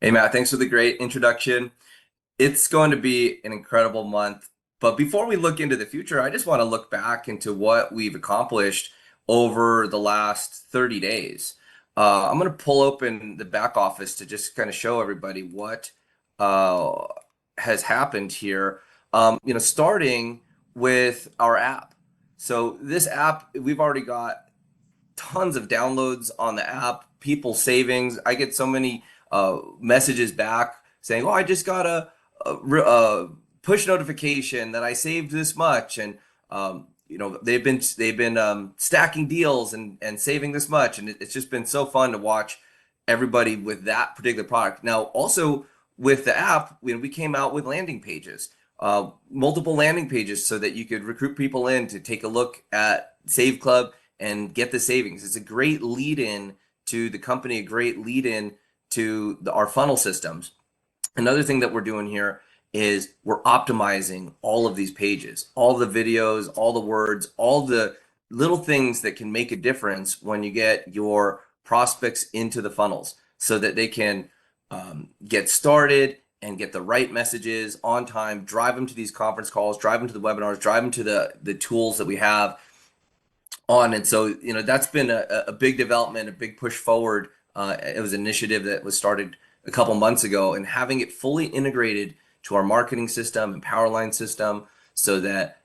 Hey Matt, thanks for the great introduction. It's going to be an incredible month. But before we look into the future, I just want to look back into what we've accomplished over the last 30 days. I'm going to pull open the back office to just kind of show everybody what uh, has happened here. Starting with our app. So this app, we've already got tons of downloads on the app, people savings. I get so many messages back saying, "Oh, I just got a push notification that I saved this much," and they've been stacking deals and saving this much, and it's just been so fun to watch everybody with that particular product. Now, also with the app, we came out with landing pages. Multiple landing pages so that you could recruit people in to take a look at Save Club and get the savings. It's a great lead in to the company, a great lead in to our funnel systems. Another thing that we're doing here is we're optimizing all of these pages, all the videos, all the words, all the little things that can make a difference when you get your prospects into the funnels so that they can get started and get the right messages on time, drive them to these conference calls, drive them to the webinars, drive them to the tools that we have on. And so, that's been a big development, a big push forward. It was an initiative that was started a couple months ago, and having it fully integrated to our marketing system and Powerline system so that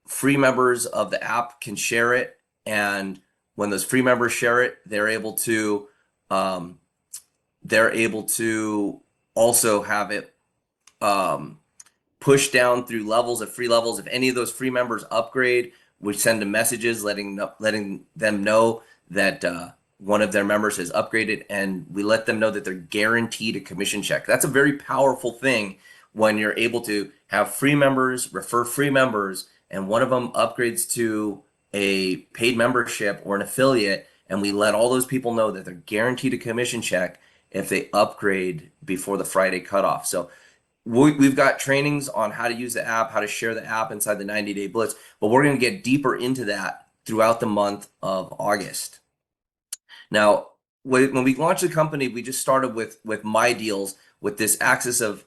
free members of the app can share it. And when those free members share it, um, they're able to also have it push down through levels of free levels. If any of those free members upgrade, we send them messages letting them know that one of their members has upgraded, and we let them know that they're guaranteed a commission check. That's a very powerful thing when you're able to have free members refer free members, and one of them upgrades to a paid membership or an affiliate, and we let all those people know that they're guaranteed a commission check if they upgrade before the Friday cutoff. So we've got trainings on how to use the app, how to share the app inside the 90-day blitz, but we're going to get deeper into that throughout the month of August. Now, when we launched the company, we just started with My Deals, with this access of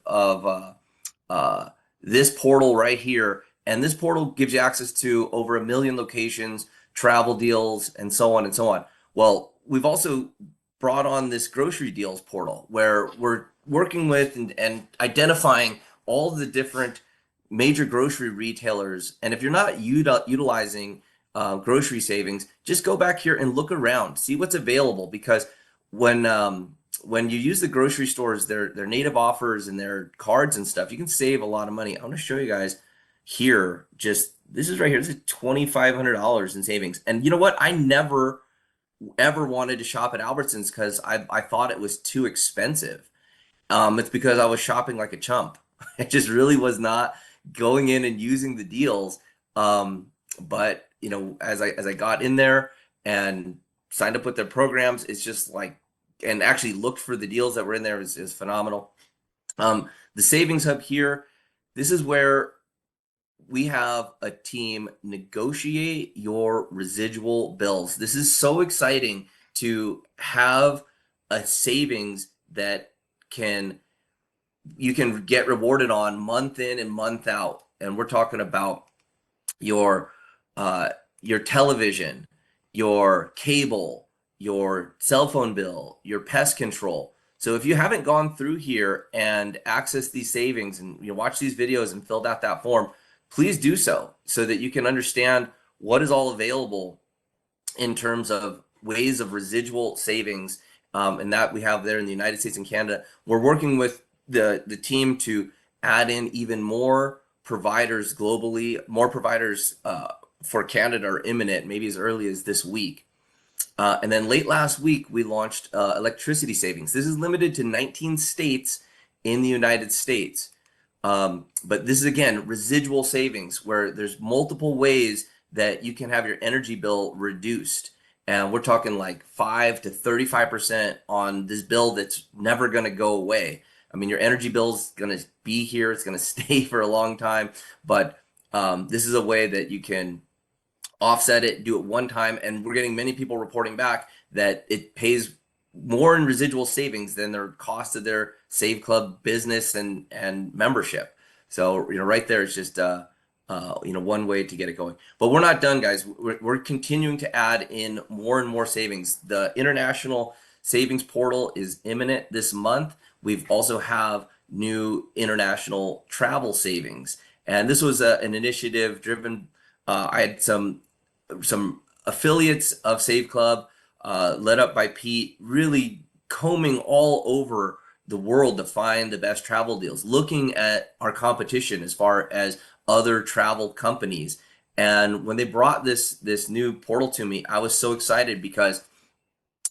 this portal right here, and this portal gives you access to over 1 million locations, travel deals, and so on and so on. Well, we've also brought on this grocery deals portal where we're working with and identifying all the different major grocery retailers. And if you're not utilizing grocery savings, just go back here and look around, see what's available. Because when you use the grocery stores, their native offers and their cards and stuff, you can save a lot of money. I want to show you guys here. Just this is right here. This is $2,500 in savings. And you know what? I never ever wanted to shop at Albertsons because I thought it was too expensive. It's because I was shopping like a chump. I just really was not going in and using the deals. But as I got in there and signed up with their programs, it's just like, and actually looked for the deals that were in there is phenomenal. The Savings Hub here, this is where we have a team negotiate your residual bills. This is so exciting to have a savings that can you can get rewarded on month in and month out. And we're talking about your your television, your cable, your cell phone bill, your pest control. So if you haven't gone through here and accessed these savings and watch these videos and filled out that form, please do so that you can understand what is all available in terms of ways of residual savings, and that we have there in the United States and Canada. We're working with the team to add in even more providers globally. More providers for Canada are imminent, maybe as early as this week. And then late last week, we launched electricity savings. This is limited to 19 states in the United States. But this is, again, residual savings, where there's multiple ways that you can have your energy bill reduced. And we're talking like 5 to 35% on this bill that's never going to go away. I mean, your energy bill's going to be here. It's going to stay for a long time. But this is a way that you can offset it, do it one time. And we're getting many people reporting back that it pays more in residual savings than their cost of their Save Club business and membership. So, right there is just one way to get it going. But we're not done, guys. We're continuing to add in more and more savings. The international savings portal is imminent this month. We've also have new international travel savings, and this was an initiative driven. I had some affiliates of Save Club, led up by Pete, really combing all over the world to find the best travel deals, looking at our competition as far as other travel companies. And when they brought this new portal to me, I was so excited because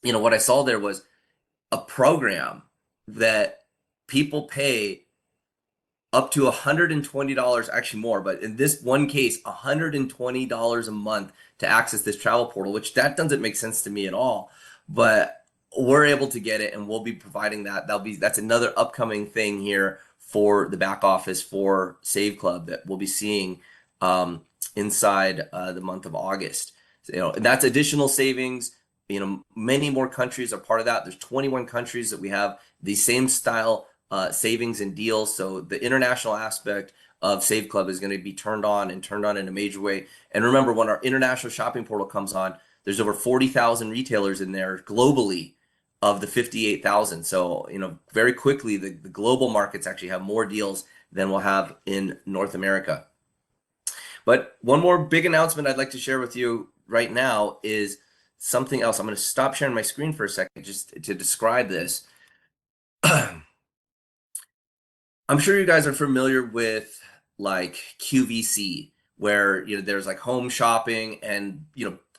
what I saw there was a program that people pay up to $120, actually more, but in this one case, $120 a month to access this travel portal, which that doesn't make sense to me at all. But we're able to get it, and we'll be providing that. That's another upcoming thing here for the back office for Save Club that we'll be seeing inside the month of August. And that's additional savings. Many more countries are part of that. There's 21 countries that we have the same style savings and deals. So the international aspect of Save Club is going to be turned on in a major way. And remember, when our international shopping portal comes on, there's over 40,000 retailers in there globally of the 58,000. So, very quickly, the global markets actually have more deals than we'll have in North America. But one more big announcement I'd like to share with you right now is something else. I'm going to stop sharing my screen for a second just to describe this. I'm sure you guys are familiar with like QVC, where there's like home shopping, and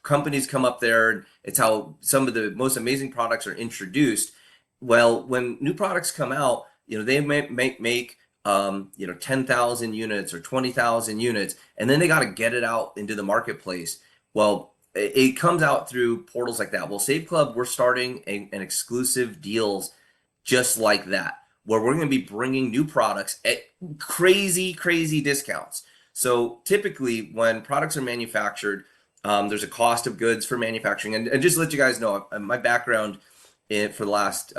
companies come up there, and it's how some of the most amazing products are introduced. Well, when new products come out, they make 10,000 units or 20,000 units, and then they got to get it out into the marketplace. Well, it comes out through portals like that. Well, Save Club, we're starting an exclusive deals just like that, where we're going to be bringing new products at crazy discounts. So typically when products are manufactured, there's a cost of goods for manufacturing. And just to let you guys know, my background for the last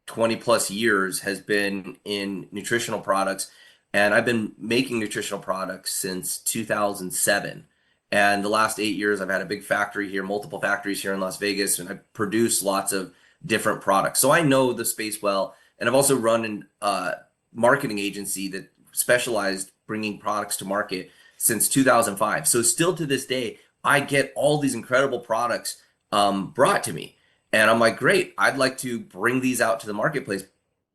20 plus years has been in nutritional products. And I've been making nutritional products since 2007. And the last 8 years, I've had a big factory here, multiple factories here in Las Vegas, and I produce lots of different products. So I know the space well. And I've also run a marketing agency that specialized bringing products to market since 2005. So still to this day, I get all these incredible products brought to me. And I'm like, great, I'd like to bring these out to the marketplace.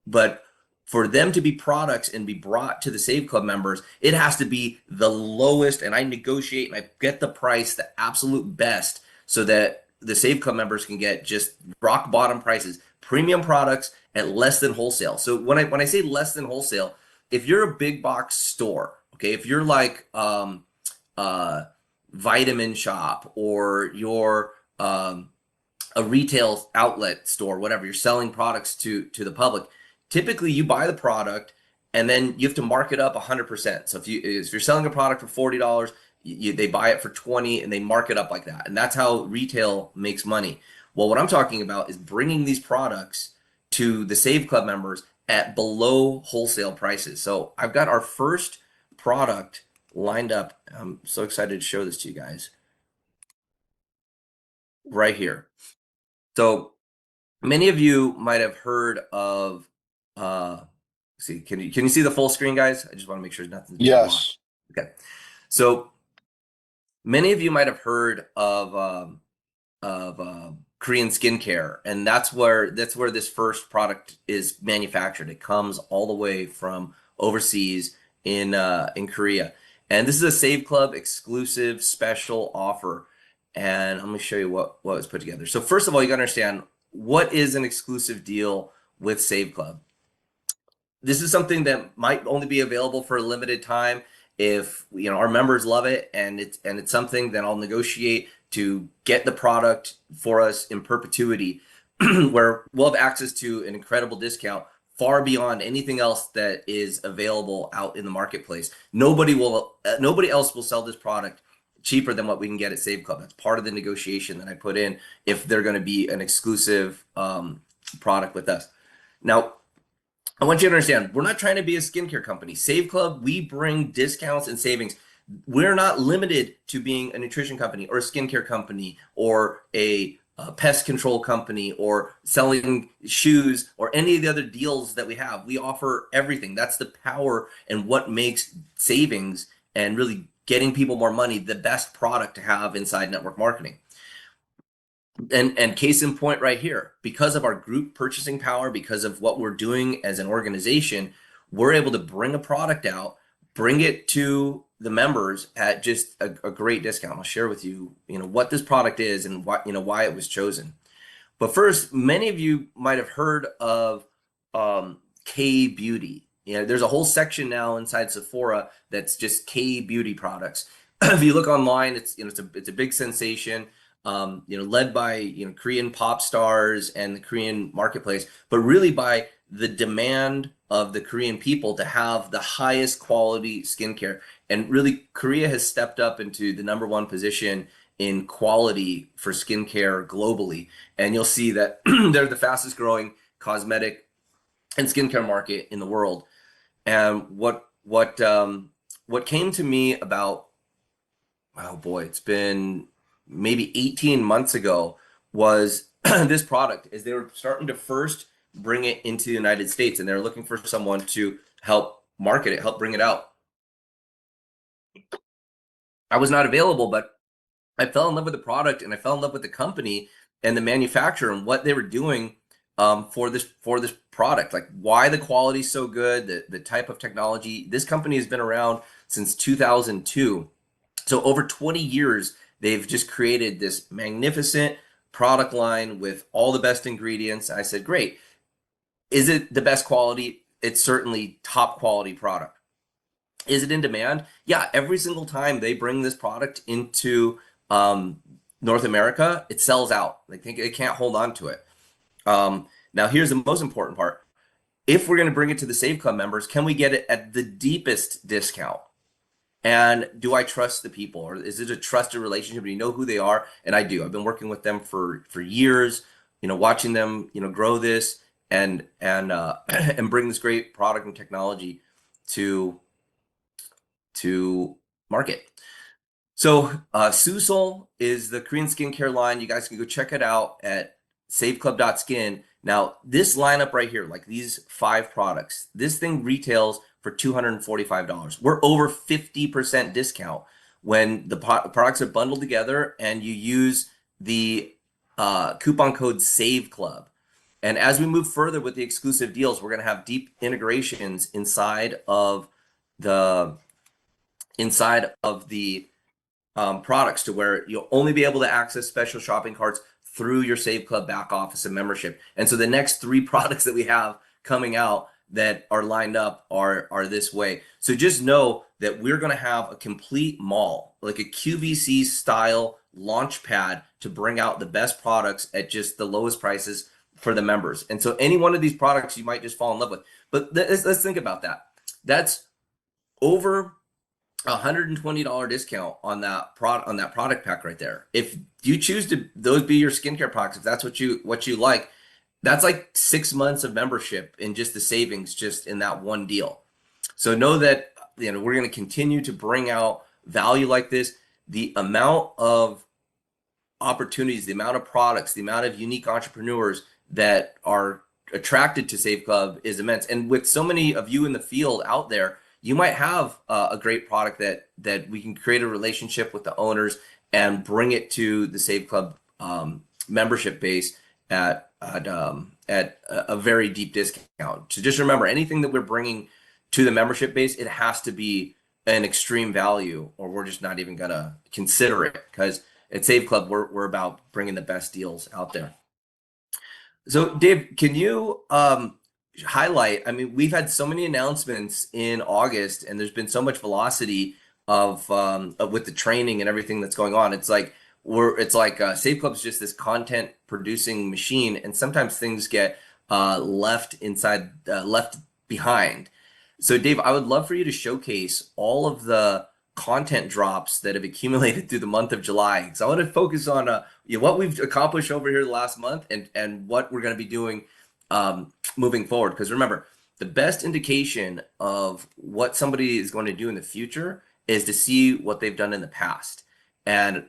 But for them to be products and be brought to the Save Club members, it has to be the lowest. And I negotiate and I get the price, the absolute best, so that the Save Club members can get just rock bottom prices, premium products at less than wholesale. So when I say less than wholesale, if you're a big box store, okay, if you're like Vitamin Shop, or you're a retail outlet store, whatever, you're selling products to the public, typically you buy the product and then you have to mark it up 100%. So if you're selling a product for $40, they buy it for 20 and they mark it up like that. And that's how retail makes money. Well, what I'm talking about is bringing these products to the Save Club members at below wholesale prices. So I've got our first product lined up. I'm so excited to show this to you guys right here. So many of you might have heard of, see, can you see the full screen, guys? I just want to make sure nothing's being blocked. Okay. So many of you might have heard of Korean skincare, and that's where this first product is manufactured. It comes all the way from overseas in Korea, and this is a Save Club exclusive special offer. And let me show you what was put together. So first of all, you got to understand, what is an exclusive deal with Save Club. This is something that might only be available for a limited time. If our members love it, and it's something that I'll negotiate to get the product for us in perpetuity, where we'll have access to an incredible discount far beyond anything else that is available out in the marketplace. Nobody else will sell this product cheaper than what we can get at Save Club. That's part of the negotiation that I put in if they're going to be an exclusive product with us. Now, I want you to understand, we're not trying to be a skincare company. Save Club, we bring discounts and savings. We're not limited to being a nutrition company or a skincare company or a pest control company or selling shoes or any of the other deals that we have. We offer everything. That's the power and what makes savings and really getting people more money the best product to have inside network marketing. And case in point right here, because of our group purchasing power, because of what we're doing as an organization, we're able to bring a product out, bring it to the members at just a great discount. I'll share with you, what this product is and why it was chosen. But first, many of you might have heard of K Beauty. There's a whole section now inside Sephora that's just K Beauty products. If you look online, it's a big sensation. Led by Korean pop stars and the Korean marketplace, but really by the demand of the Korean people to have the highest quality skincare. And really, Korea has stepped up into the #1 position in quality for skincare globally. And you'll see that they're the fastest growing cosmetic and skincare market in the world. And what came to me about, oh boy, it's been maybe 18 months ago, was this product, is they were starting to first bring it into the United States, and they're looking for someone to help market it, help bring it out. I was not available, but I fell in love with the product, and I fell in love with the company and the manufacturer and what they were doing for this product, like why the quality is so good, the type of technology. This company has been around since 2002. So over 20 years, they've just created this magnificent product line with all the best ingredients. I said, great. Is it the best quality? It's certainly top quality product. Is it in demand? Yeah, every single time they bring this product into North America, it sells out. They think they can't hold on to it. Now, here's the most important part. If we're going to bring it to the Save Club members, can we get it at the deepest discount? And do I trust the people, or is it a trusted relationship? Do you know who they are? And I do. I've been working with them for years, watching them, grow this and and bring this great product and technology to market. So Susol is the Korean skincare line. You guys can go check it out at saveclub.skin. Now, this lineup right here, like these 5 products, this thing retails for $245. We're over 50% discount when the products are bundled together and you use the coupon code Save Club. And as we move further with the exclusive deals, we're going to have deep integrations inside of the products to where you'll only be able to access special shopping carts through your Save Club back office and membership. And so the next 3 products that we have coming out that are lined up are this way. So just know that we're going to have a complete mall, like a QVC style launch pad to bring out the best products at just the lowest prices for the members. And so any one of these products you might just fall in love with. But let's think about that. That's over $120 discount on that product pack right there. If you choose to those be your skincare products, if that's what you like, that's like 6 months of membership in just the savings just in that one deal. So know that we're going to continue to bring out value like this. The amount of opportunities, the amount of products, the amount of unique entrepreneurs that are attracted to Save Club is immense. And with so many of you in the field out there, you might have a great product that we can create a relationship with the owners and bring it to the Save Club membership base at a very deep discount. So just remember, anything that we're bringing to the membership base, it has to be an extreme value, or we're just not even gonna consider it, because at Save Club we're about bringing the best deals out there. So Dave, can you highlight, I mean, we've had so many announcements in August and there's been so much velocity of with the training and everything that's going on. It's like Save Club is just this content producing machine, and sometimes things get left behind. So Dave, I would love for you to showcase all of the content drops that have accumulated through the month of July. So I want to focus on what we've accomplished over here the last month and what we're going to be doing moving forward. Because remember, the best indication of what somebody is going to do in the future is to see what they've done in the past. And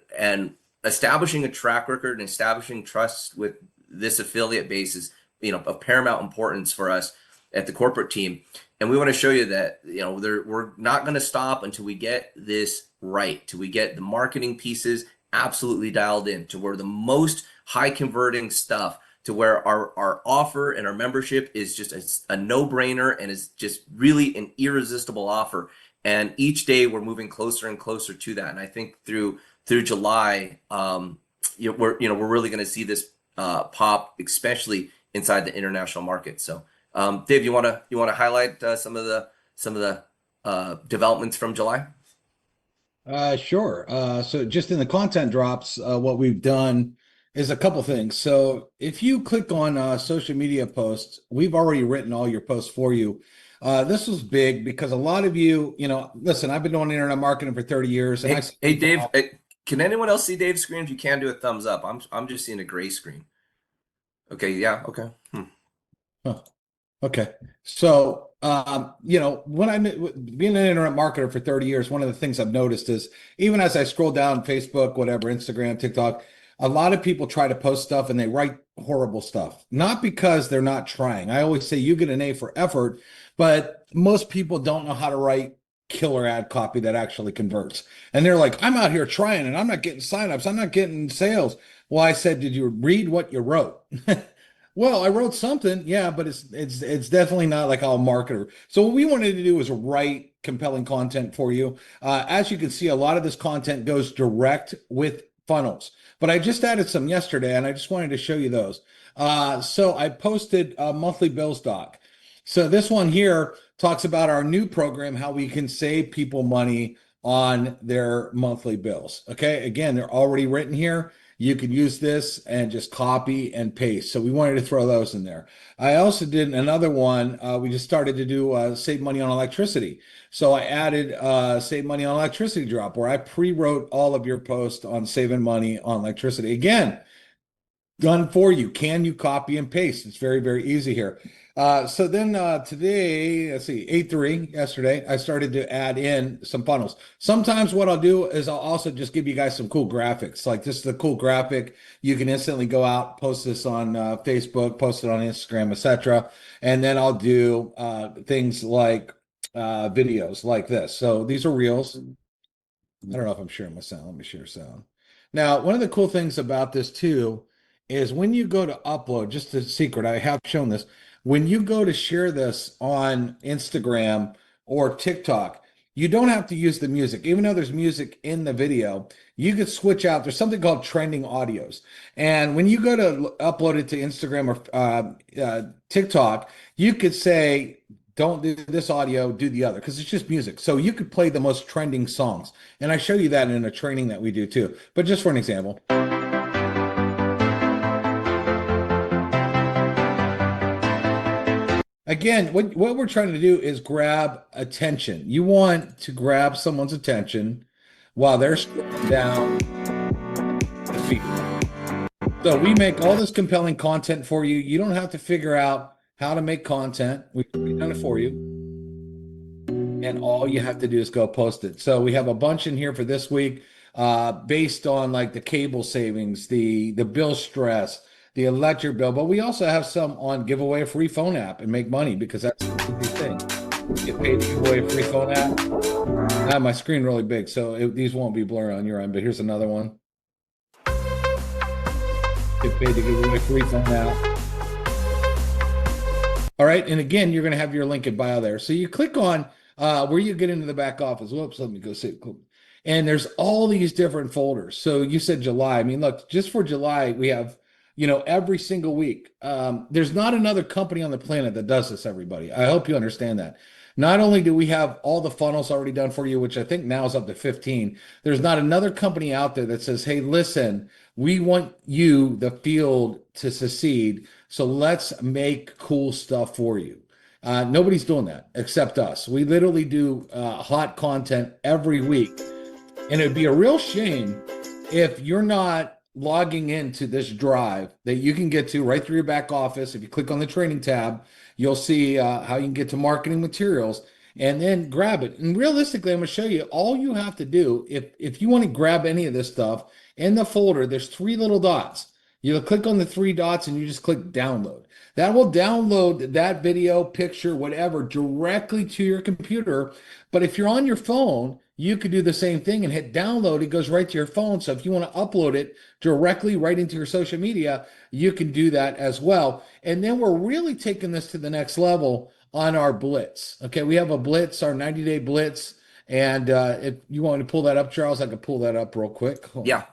establishing a track record and establishing trust with this affiliate base is, of paramount importance for us at the corporate team. And we want to show you that, we're not going to stop until we get this right, till we get the marketing pieces absolutely dialed in to where the most high converting stuff, to where our offer and our membership is just a no-brainer and is just really an irresistible offer. And each day we're moving closer and closer to that. And I think through July, we're really going to see this pop, especially inside the international market. So, Dave, you want to highlight some of the developments from July? Sure. So just in the content drops, what we've done is a couple things. So if you click on social media posts, we've already written all your posts for you. This was big because a lot of you, listen, I've been doing internet marketing for 30 years, and Hey, Dave, can anyone else see Dave's screen? If you can, do a thumbs up. I'm just seeing a gray screen. Okay, yeah, okay. Huh. Okay. So, when being an internet marketer for 30 years, one of the things I've noticed is even as I scroll down Facebook, whatever, Instagram, TikTok, a lot of people try to post stuff and they write horrible stuff, not because they're not trying. I always say you get an A for effort, but most people don't know how to write killer ad copy that actually converts. And they're like, I'm out here trying and I'm not getting signups. I'm not getting sales. Well, I said, did you read what you wrote? Well, I wrote something, yeah, but it's definitely not like I'm a marketer. So what we wanted to do was write compelling content for you. As you can see, a lot of this content goes direct with funnels, but I just added some yesterday, and I just wanted to show you those. So I posted a monthly bills doc. So this one here talks about our new program, how we can save people money on their monthly bills. Okay, again, they're already written here. You could use this and just copy and paste. So we wanted to throw those in there. I also did another one. We just started to do save money on electricity. So I added save money on electricity drop, where I pre-wrote all of your posts on saving money on electricity. Again, done for you. Can you copy and paste? It's very, very easy here. So then today, let's see, 8-3 yesterday, I started to add in some funnels. Sometimes what I'll do is I'll also just give you guys some cool graphics. Like this is a cool graphic. You can instantly go out, post this on Facebook, post it on Instagram, etc. And then I'll do things like videos like this. So these are reels. I don't know if I'm sharing my sound. Let me share sound. Now, one of the cool things about this too is when you go to upload, just a secret, I have shown this. When you go to share this on Instagram or TikTok, you don't have to use the music. Even though there's music in the video, you could switch out. There's something called trending audios. And when you go to upload it to Instagram or TikTok, you could say, don't do this audio, do the other, because it's just music. So you could play the most trending songs. And I show you that in a training that we do too. But just for an example. Again, what we're trying to do is grab attention. You want to grab someone's attention while they're scrolling down the feed. So we make all this compelling content for you. You don't have to figure out how to make content. We've done it for you. And all you have to do is go post it. So we have a bunch in here for this week based on like the cable savings, the bill stress, the electric bill. But we also have some on give away a free phone app and make money, because that's the big thing. Get paid to give away a free phone app. I have my screen really big, so these won't be blurry on your end, but here's another one. Get paid to give away a free phone app. All right, and again, you're going to have your link in bio there. So you click on where you get into the back office. Whoops, let me go save. And there's all these different folders. So you said July. I mean, look, just for July, we have, every single week. There's not another company on the planet that does this, everybody. I hope you understand that. Not only do we have all the funnels already done for you, which I think now is up to 15, there's not another company out there that says, hey, listen, we want you, the field, to succeed. So let's make cool stuff for you. Nobody's doing that except us. We literally do hot content every week. And it'd be a real shame if you're not logging into this drive that you can get to right through your back office. If you click on the training tab, you'll see how you can get to marketing materials and then grab it. And realistically, I'm going to show you all you have to do if you want to grab any of this stuff in the folder, there's three little dots. You click on the three dots and you just click download. That will download that video, picture, whatever, directly to your computer. But if you're on your phone, you could do the same thing and hit download. It goes right to your phone. So if you want to upload it directly right into your social media, you can do that as well. And then we're really taking this to the next level on our blitz. Okay, we have a blitz, our 90-day blitz. And if you want to pull that up, Charles, I can pull that up real quick. Hold Yeah. on.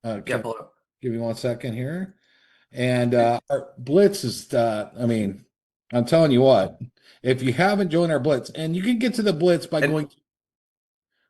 Yeah. Okay, Pull it up. give me 1 second here. And our blitz is, I mean, I'm telling you what, if you haven't joined our blitz, and you can get to the blitz by And going to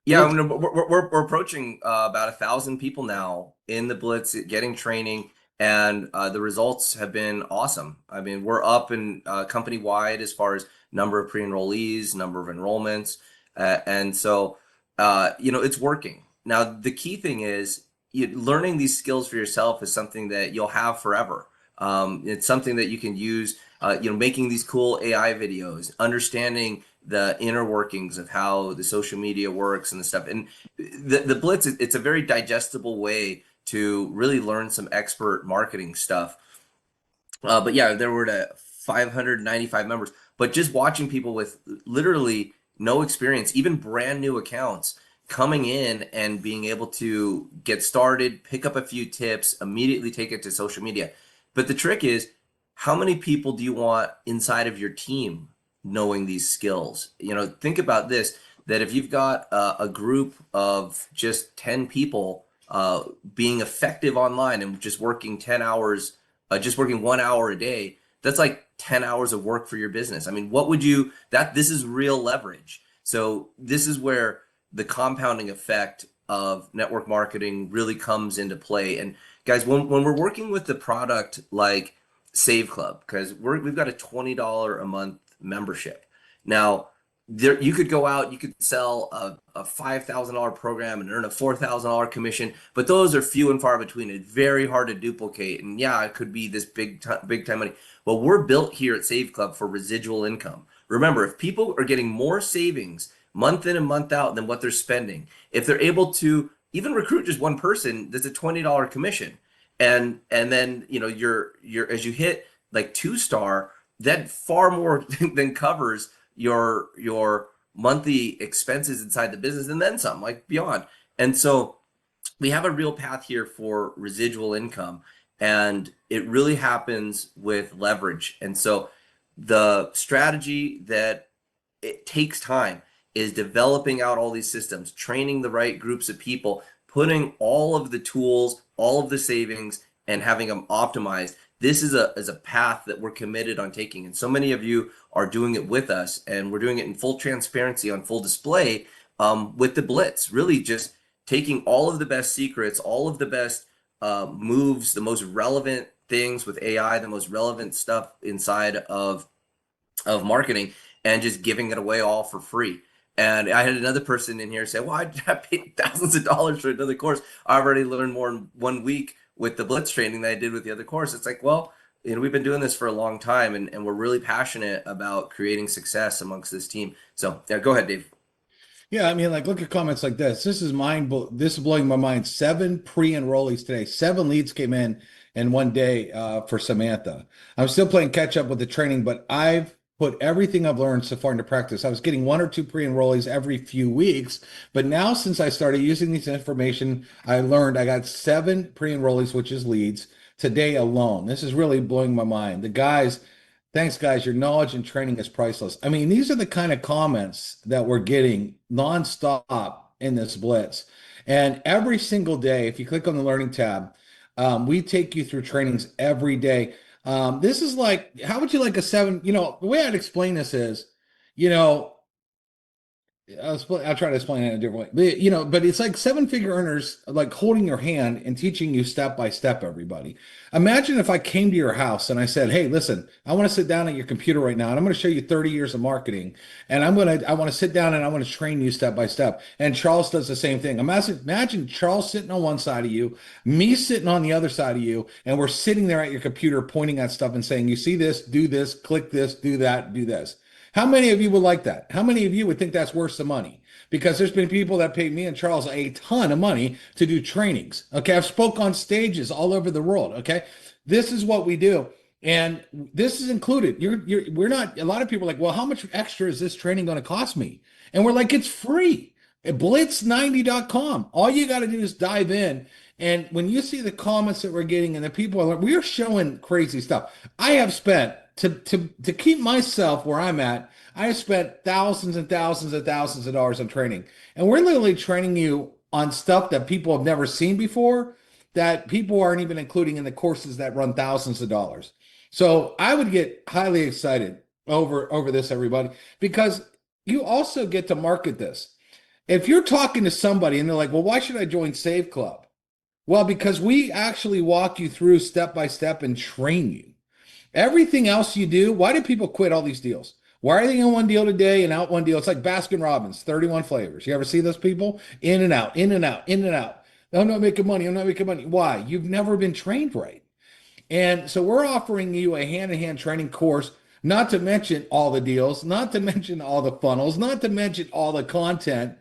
yeah, blitz. we're approaching about 1,000 people now in the Blitz getting training, and the results have been awesome. I mean, we're up in company wide as far as number of pre-enrollees, number of enrollments, and so it's working. Now, the key thing is learning these skills for yourself is something that you'll have forever. It's something that you can use. Making these cool AI videos, understanding the inner workings of how the social media works and the stuff. And the Blitz, it's a very digestible way to really learn some expert marketing stuff. But yeah, there were 595 members. But just watching people with literally no experience, even brand new accounts, coming in and being able to get started, pick up a few tips, immediately take it to social media. But the trick is, how many people do you want inside of your team knowing these skills? Think about this, that if you've got a group of just 10 people being effective online and just working 10 hours, just working 1 hour a day, that's like 10 hours of work for your business. I mean, this is real leverage. So this is where the compounding effect of network marketing really comes into play. And guys, when we're working with the product like Save Club, because we've got a $20 a month membership. Now, you could go out, you could sell a $5,000 program and earn a $4,000 commission, but those are few and far between. It's very hard to duplicate. And yeah, it could be this big time money. Well, we're built here at Save Club for residual income. Remember, if people are getting more savings month in and month out than what they're spending, if they're able to even recruit just one person, that's a $20 commission. And then you're as you hit like 2-star, that far more than covers your monthly expenses inside the business and then some, like beyond. And so we have a real path here for residual income, and it really happens with leverage. And so the strategy that it takes time is developing out all these systems, training the right groups of people, putting all of the tools, all of the savings, and having them optimized. This is a path that we're committed on taking. And so many of you are doing it with us, and we're doing it in full transparency on full display with the Blitz, really just taking all of the best secrets, all of the best moves, the most relevant things with AI, the most relevant stuff inside of marketing, and just giving it away all for free. And I had another person in here say, well, I paid thousands of dollars for another course. I already learned more in 1 week with the Blitz training than I did with the other course. It's like, well, we've been doing this for a long time, and we're really passionate about creating success amongst this team. So yeah, go ahead, Dave. Yeah, I mean, like, look at comments like this. This is blowing my mind. 7 pre-enrollees today. 7 leads came in 1 day for Samantha. I'm still playing catch up with the training, but I've put everything I've learned so far into practice. I was getting 1 or 2 pre-enrollees every few weeks, but now since I started using this information, I learned I got 7 pre-enrollees, which is leads, today alone. This is really blowing my mind. The guys. Thanks, guys. Your knowledge and training is priceless. I mean, these are the kind of comments that we're getting nonstop in this blitz. And every single day, if you click on the learning tab, we take you through trainings every day. This is like, how would you like a 7? The way I'd explain this is, you know, I'll try to explain it in a different way. But it's like seven-figure earners like holding your hand and teaching you step by step, everybody. Imagine if I came to your house and I said, "Hey, listen, I want to sit down at your computer right now and I'm going to show you 30 years of marketing and I want to sit down and I want to train you step by step." And Charles does the same thing. Imagine Charles sitting on one side of you, me sitting on the other side of you, and we're sitting there at your computer pointing at stuff and saying, "You see this, do this, click this, do that, do this." How many of you would like that? How many of you would think that's worth the money? Because there's been people that paid me and Charles a ton of money to do trainings. Okay, I've spoke on stages all over the world. Okay, this is what we do, and this is included. We're not. A lot of people are like, well, how much extra is this training going to cost me? And we're like, it's free. Blitz90.com. All you got to do is dive in. And when you see the comments that we're getting and the people are, we're showing crazy stuff. I have spent to keep myself where I'm at. I have spent thousands and thousands and thousands of dollars on training, and we're literally training you on stuff that people have never seen before, that people aren't even including in the courses that run thousands of dollars. So I would get highly excited over this, everybody, because you also get to market this. If you're talking to somebody and they're like, "Well, why should I join Save Club?" Well, because we actually walk you through step by step and train you. Everything else you do, why do people quit all these deals? Why are they in one deal today and out one deal? It's like Baskin Robbins, 31 flavors. You ever see those people? In and out, in and out, in and out. I'm not making money. I'm not making money. Why? You've never been trained right. And so we're offering you a hand-to-hand training course, not to mention all the deals, not to mention all the funnels, not to mention all the content.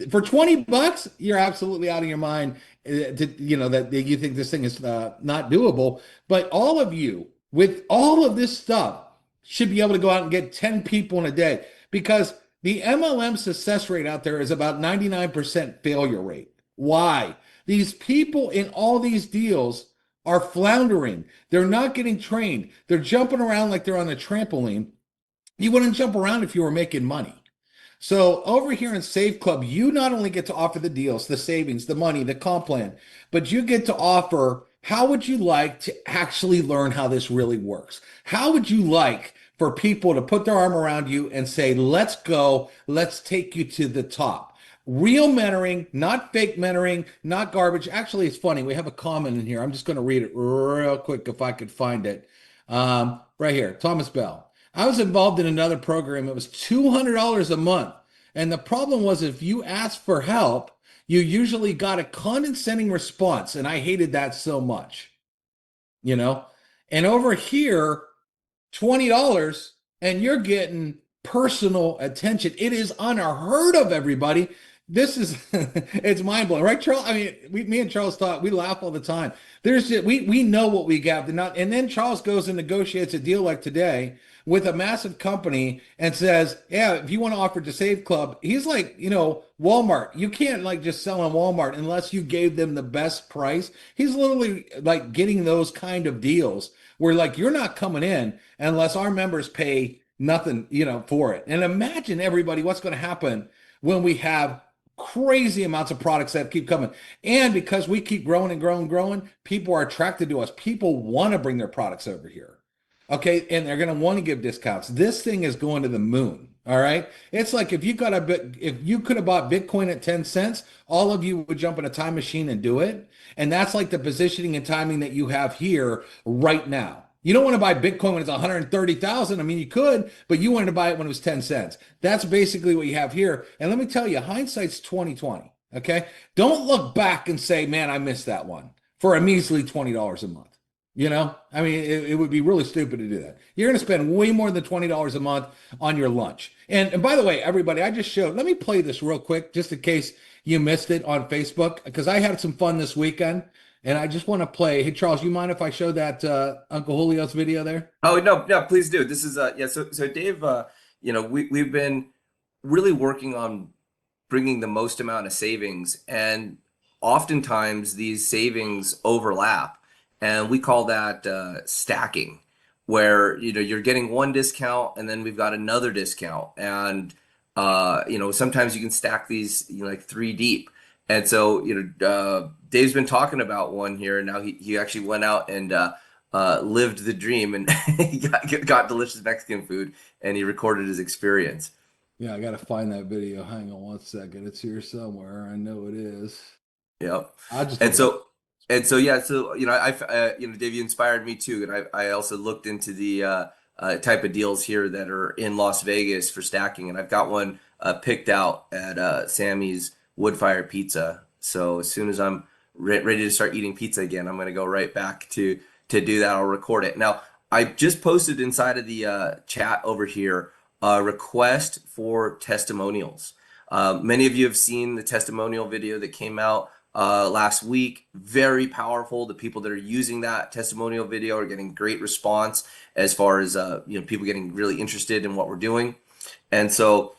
For 20 bucks, you're absolutely out of your mind that you think this thing is not doable. But all of you with all of this stuff should be able to go out and get 10 people in a day, because the MLM success rate out there is about 99% failure rate. Why? These people in all these deals are floundering. They're not getting trained. They're jumping around like they're on a trampoline. You wouldn't jump around if you were making money. So over here in Save Club, you not only get to offer the deals, the savings, the money, the comp plan, but you get to offer, how would you like to actually learn how this really works? How would you like for people to put their arm around you and say, let's go, let's take you to the top? Real mentoring, not fake mentoring, not garbage. Actually, it's funny. We have a comment in here. I'm just going to read it real quick if I could find it. Right here, Thomas Bell. I was involved in another program. It was $200 a month. And the problem was, if you asked for help, you usually got a condescending response. And I hated that so much, you know? And over here, $20 and you're getting personal attention. It is unheard of, everybody. This is it's mind blowing, right, Charles? I mean, me and Charles thought we laugh all the time. We know what we got, and then Charles goes and negotiates a deal like today with a massive company and says, "Yeah, if you want to offer to Save Club," he's like, Walmart. You can't like just sell on Walmart unless you gave them the best price. He's literally like getting those kind of deals where like you're not coming in unless our members pay nothing, for it. And imagine, everybody, what's going to happen when we have crazy amounts of products that keep coming. And because we keep growing and growing and growing, people are attracted to us. People want to bring their products over here. Okay. And they're going to want to give discounts. This thing is going to the moon. All right. It's like if if you could have bought Bitcoin at 10 cents, all of you would jump in a time machine and do it. And that's like the positioning and timing that you have here right now. You don't want to buy Bitcoin when it's 130,000. I mean, you could, but you wanted to buy it when it was 10 cents. That's basically what you have here. And let me tell you, hindsight's 2020. Okay. Don't look back and say, man, I missed that one for a measly $20 a month. I mean, it would be really stupid to do that. You're going to spend way more than $20 a month on your lunch. And by the way, everybody, I just showed, let me play this real quick, just in case you missed it on Facebook, because I had some fun this weekend. And I just want to play. Hey, Charles, you mind if I show that Uncle Julio's video there? Oh, no, no, please do. This is yeah. So Dave, we've been really working on bringing the most amount of savings, and oftentimes these savings overlap, and we call that stacking, where you're getting one discount and then we've got another discount, and sometimes you can stack these like three deep. And so Dave's been talking about one here, and now he actually went out and lived the dream, and he got delicious Mexican food, and he recorded his experience. Yeah, I gotta find that video. Hang on one second. It's here somewhere. I know it is. Yep. I'll just And look it up. so yeah, so Dave, you inspired me too, and I also looked into the type of deals here that are in Las Vegas for stacking, and I've got one picked out at Sammy's Wood Fire Pizza. So as soon as I'm ready to start eating pizza again, I'm gonna go right back to do that. I'll record it. Now, I just posted inside of the chat over here a request for testimonials. Many of you have seen the testimonial video that came out last week. Very powerful. The people that are using that testimonial video are getting great response as far as people getting really interested in what we're doing. And so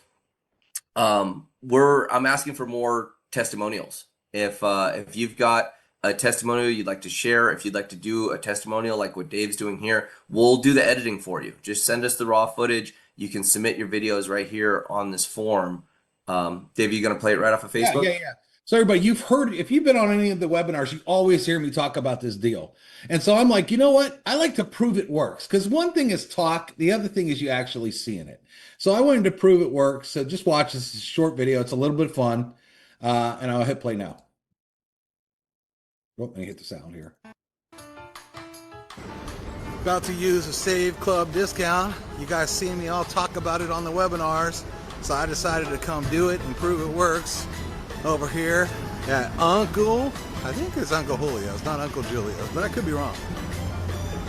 I'm asking for more testimonials. If you've got a testimonial you'd like to share, if you'd like to do a testimonial like what Dave's doing here, we'll do the editing for you. Just send us the raw footage. You can submit your videos right here on this form. Dave, you gonna play it right off of Yeah, yeah, Facebook? yeah. So everybody, you've heard, if you've been on any of the webinars, you always hear me talk about this deal. And so I'm like, you know what? I like to prove it works because one thing is talk, the other thing is you actually seeing it. So I wanted to prove it works. So just watch this short video. It's a little bit fun. And I'll hit play now. Oh, let me hit the sound here. About to use a Save Club discount. You guys see me all talk about it on the webinars. So I decided to come do it and prove it works over here at Uncle, I think it's Uncle Julio's, not Uncle Julio's, but I could be wrong.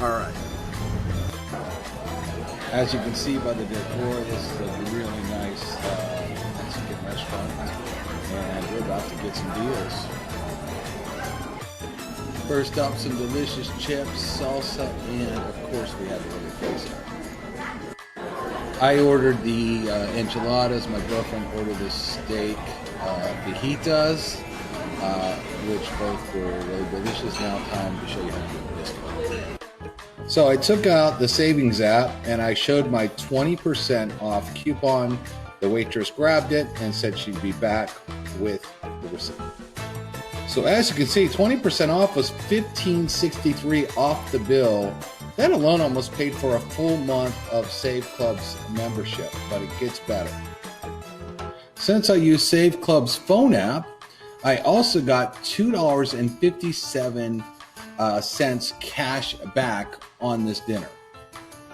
All right. As you can see by the decor, this is a really nice Mexican restaurant, and we're about to get some deals. First up, some delicious chips, salsa, and of course we have a little queso. I ordered the enchiladas. My girlfriend ordered the steak fajitas, which both were really delicious. Now time to show you how to do the discount. So I took out the savings app and I showed my 20% off coupon. The waitress grabbed it and said she'd be back with the receipt. So as you can see, 20% off was $15.63 off the bill. That alone almost paid for a full month of Save Club's membership, but it gets better. Since I use Save Club's phone app, I also got $2.57 cash back on this dinner.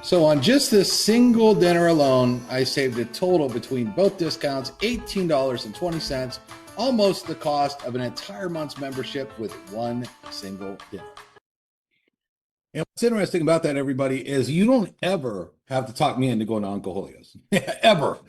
So on just this single dinner alone, I saved a total between both discounts, $18.20, almost the cost of an entire month's membership with one single dinner. And what's interesting about that, everybody, is you don't ever have to talk me into going to Uncle Julio's. Ever.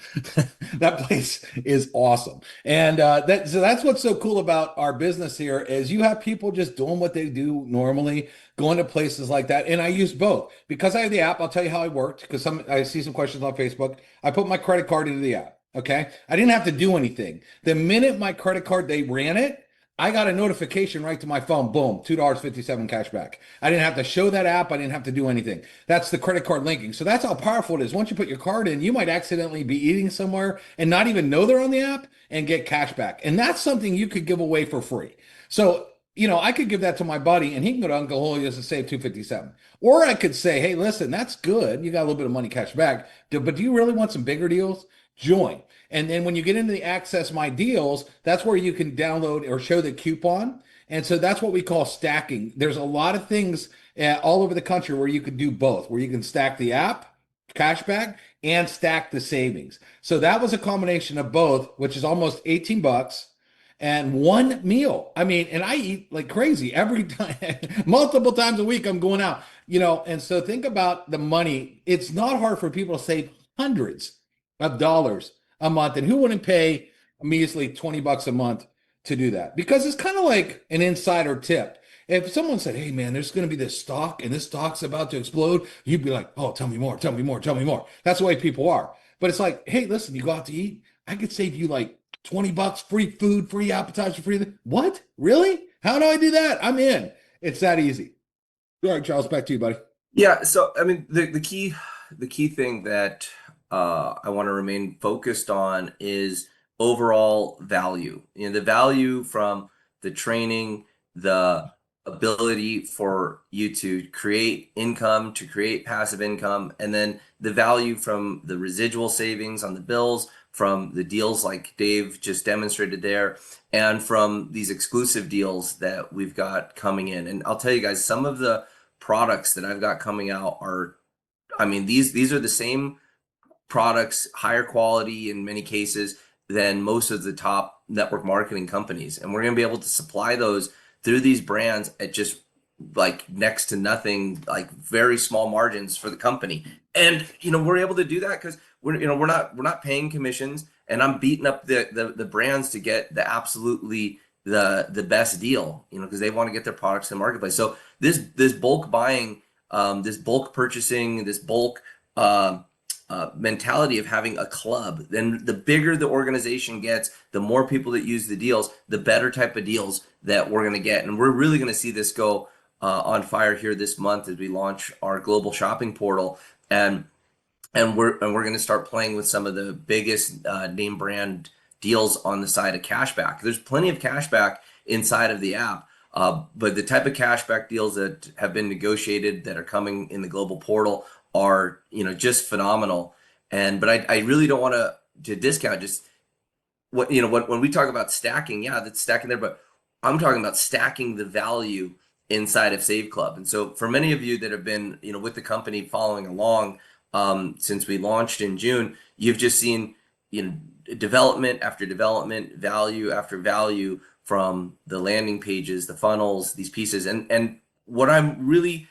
That place is awesome. And so that's what's so cool about our business here is you have people just doing what they do normally, going to places like that. And I use both. Because I have the app, I'll tell you how I worked, because I see some questions on Facebook. I put my credit card into the app. Okay. I didn't have to do anything. The minute my credit card, they ran it, I got a notification right to my phone. Boom, $2.57 cash back. I didn't have to show that app. I didn't have to do anything. That's the credit card linking. So that's how powerful it is. Once you put your card in, you might accidentally be eating somewhere and not even know they're on the app and get cash back. And that's something you could give away for free. So, I could give that to my buddy and he can go to Uncle Julio's and save 257. Or I could say, hey, listen, that's good. You got a little bit of money cash back. But do you really want some bigger deals? Join. And then when you get into the Access My Deals, that's where you can download or show the coupon. And so that's what we call stacking. There's a lot of things all over the country where you can do both, where you can stack the app, cashback, and stack the savings. So that was a combination of both, which is almost 18 bucks and one meal. I mean, and I eat like crazy every time, multiple times a week I'm going out, and so think about the money. It's not hard for people to save hundreds of dollars a month. And who wouldn't pay measly 20 bucks a month to do that? Because it's kind of like an insider tip. If someone said, hey man, there's going to be this stock and this stock's about to explode, you'd be like, oh, tell me more, tell me more, tell me more. That's the way people are. But it's like, hey, listen, you go out to eat, I could save you like 20 bucks, free food, free appetizer, free. What? Really? How do I do that? I'm in. It's that easy. All right, Charles, back to you, buddy. Yeah, so I mean the key thing that I want to remain focused on is overall value. The value from the training, the ability for you to create income, to create passive income, and then the value from the residual savings on the bills, from the deals like Dave just demonstrated there, and from these exclusive deals that we've got coming in. And I'll tell you guys, some of the products that I've got coming out are, I mean, these are the same products, higher quality in many cases than most of the top network marketing companies. And we're going to be able to supply those through these brands at just like next to nothing, like very small margins for the company. And we're able to do that because we're not paying commissions, and I'm beating up the brands to get the absolutely the best deal, because they want to get their products in the marketplace. So this bulk buying, this bulk purchasing, this bulk mentality of having a club. Then the bigger the organization gets, the more people that use the deals, the better type of deals that we're going to get. And we're really going to see this go on fire here this month as we launch our global shopping portal. And we're going to start playing with some of the biggest name brand deals on the side of cashback. There's plenty of cashback inside of the app. But the type of cashback deals that have been negotiated that are coming in the global portal are, just phenomenal. But I really don't want to discount just when we talk about stacking, yeah, that's stacking there, but I'm talking about stacking the value inside of Save Club. And so for many of you that have been, with the company following along, since we launched in June, you've just seen, development after development, value after value from the landing pages, the funnels, these pieces. And what I'm really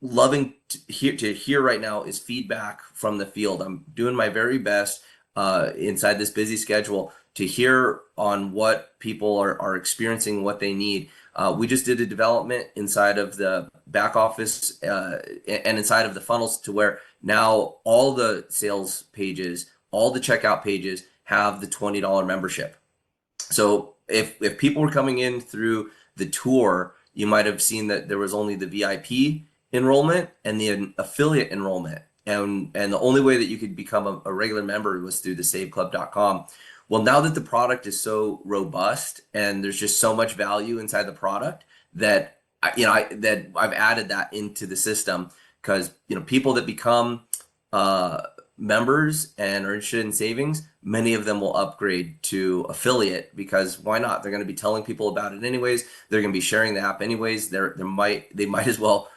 loving to hear right now is feedback from the field. I'm doing my very best inside this busy schedule to hear on what people are experiencing, what they need. We just did a development inside of the back office and inside of the funnels to where now all the sales pages, all the checkout pages have the $20 membership. So if people were coming in through the tour, you might have seen that there was only the VIP enrollment and the affiliate enrollment. And the only way that you could become a regular member was through the saveclub.com. Well, now that the product is so robust and there's just so much value inside the product that I've added that into the system, because people that become members and are interested in savings, many of them will upgrade to affiliate, because why not? They're going to be telling people about it anyways. They're going to be sharing the app anyways. They might as well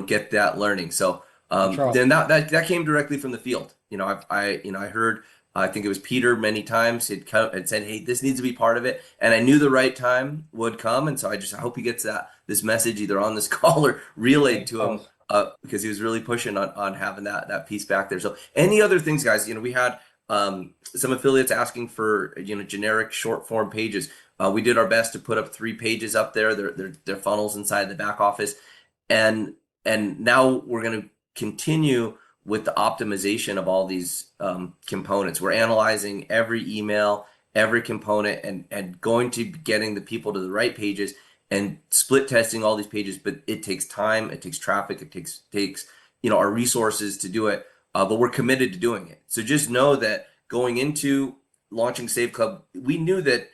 get that learning. So then that came directly from the field. I heard, I think it was Peter many times had said, hey, this needs to be part of it. And I knew the right time would come. And so I hope he gets this message either on this call or relayed to him, because he was really pushing on having that piece back there. So any other things, guys, we had some affiliates asking for, generic short form pages. We did our best to put up 3 pages up there. They're funnels inside the back office. And now we're going to continue with the optimization of all these components. We're analyzing every email, every component, and going to getting the people to the right pages and split testing all these pages. But it takes time, it takes traffic, it takes our resources to do it. But we're committed to doing it. So just know that going into launching Save Club, we knew that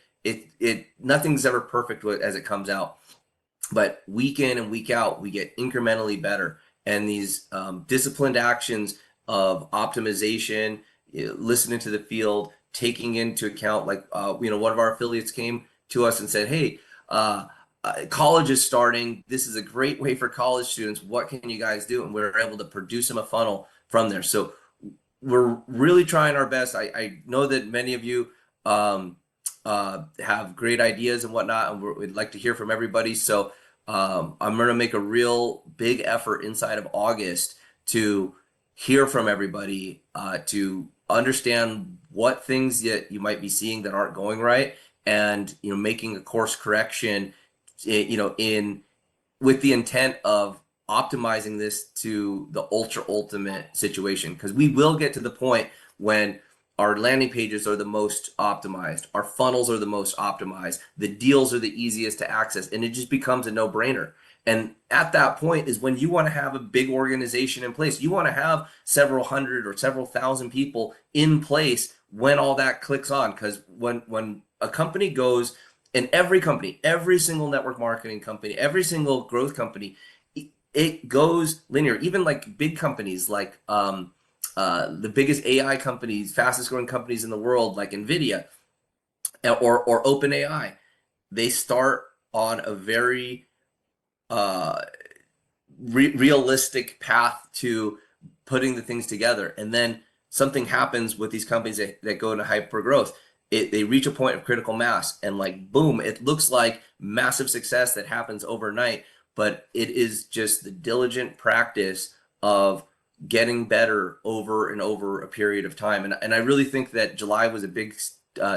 nothing's ever perfect as it comes out. But week in and week out, we get incrementally better. And these disciplined actions of optimization, listening to the field, taking into account, like, one of our affiliates came to us and said, hey, college is starting. This is a great way for college students. What can you guys do? And we're able to produce them a funnel from there. So we're really trying our best. I know that many of you have great ideas and whatnot, and we'd like to hear from everybody. So I'm going to make a real big effort inside of August to hear from everybody, to understand what things that you might be seeing that aren't going right, and making a course correction, with the intent of optimizing this to the ultimate situation, because we will get to the point when our landing pages are the most optimized, our funnels are the most optimized, the deals are the easiest to access, and it just becomes a no-brainer. And at that point is when you want to have a big organization in place. You want to have several hundred or several thousand people in place when all that clicks on. Because when a company goes And every company, every single network marketing company, every single growth company, it goes linear. Even like big companies, like the biggest AI companies, fastest growing companies in the world, like Nvidia or OpenAI, they start on a very uh, realistic path to putting the things together. And then something happens with these companies that go into hyper growth. They reach a point of critical mass and like boom, it looks like massive success that happens overnight, but it is just the diligent practice of getting better over and over a period of time. And I really think that July was a big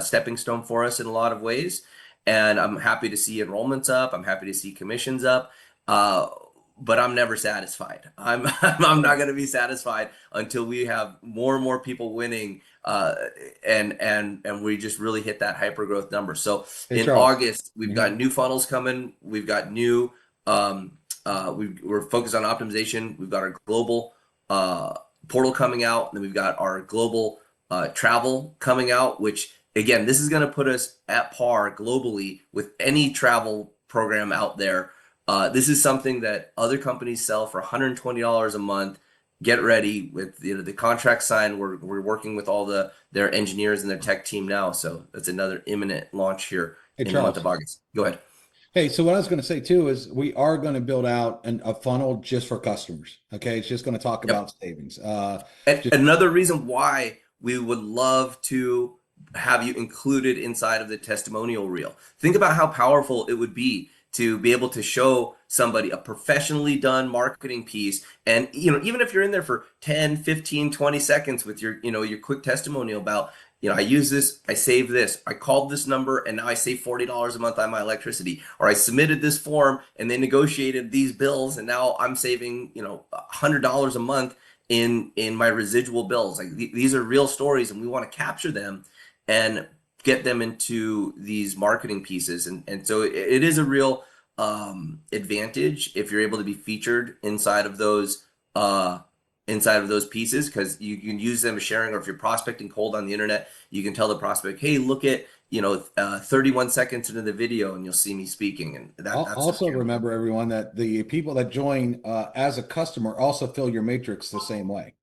stepping stone for us in a lot of ways. And I'm happy to see enrollments up. I'm happy to see commissions up. Uh, but I'm never satisfied. I'm not going to be satisfied until we have more and more people winning, and we just really hit that hyper growth number. So Hey, in Charles. August, we've Mhm. got new funnels coming. We've got new. We're focused on optimization. We've got our global portal coming out, and then we've got our global travel coming out. Which again, this is going to put us at par globally with any travel program out there. This is something that other companies sell for $120 a month. Get ready with the contract signed. We're working with all their engineers and their tech team now. So that's another imminent launch here Hey, in the month Charles. of August. Go ahead. Hey, so what I was going to say too is we are going to build out a funnel just for customers. Okay, it's just going to talk Yep. about savings. And Just another reason why we would love to have you included inside of the testimonial reel. Think about how powerful it would be to be able to show somebody a professionally done marketing piece. And even if you're in there for 10, 15, 20 seconds with your quick testimonial about, I use this, I save this, I called this number and now I save $40 a month on my electricity, or I submitted this form and they negotiated these bills and now I'm saving, $100 a month in my residual bills. Like these are real stories, and we want to capture them and get them into these marketing pieces. And so it is a real advantage if you're able to be featured uh, inside of those pieces, because you can use them as sharing. Or if you're prospecting cold on the internet, you can tell the prospect, hey, look at 31 seconds into the video and you'll see me speaking, and that's also secure. remember everyone that the people that join as a customer also fill your matrix the same way.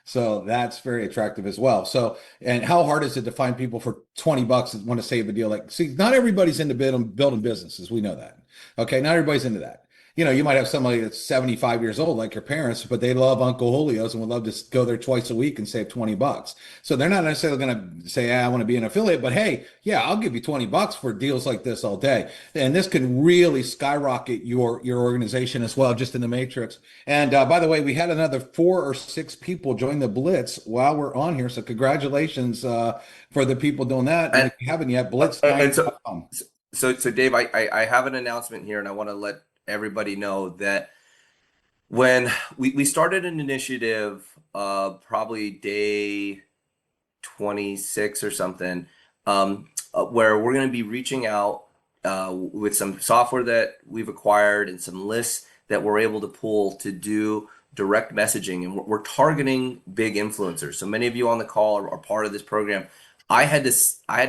So that's very attractive as well. So, and how hard is it to find people for 20 bucks that want to save a deal? Like, see, not everybody's into building businesses. We know that. Okay. Not everybody's into that. You might have somebody that's 75 years old, like your parents, but they love Uncle Julio's and would love to go there twice a week and save 20 bucks. So they're not necessarily going to say, I want to be an affiliate, but hey, yeah, I'll give you 20 bucks for deals like this all day. And this can really skyrocket your organization as well, just in the matrix. And by the way, we had another 4 or 6 people join the Blitz while we're on here. So congratulations for the people doing that. And And if you haven't yet, and so blitz90.com. so Dave, I have an announcement here, and I want to let everybody know that when we started an initiative, probably day 26 or something, where we're going to be reaching out with some software that we've acquired and some lists that we're able to pull to do direct messaging. And we're targeting big influencers. So many of you on the call are part of this program. I had to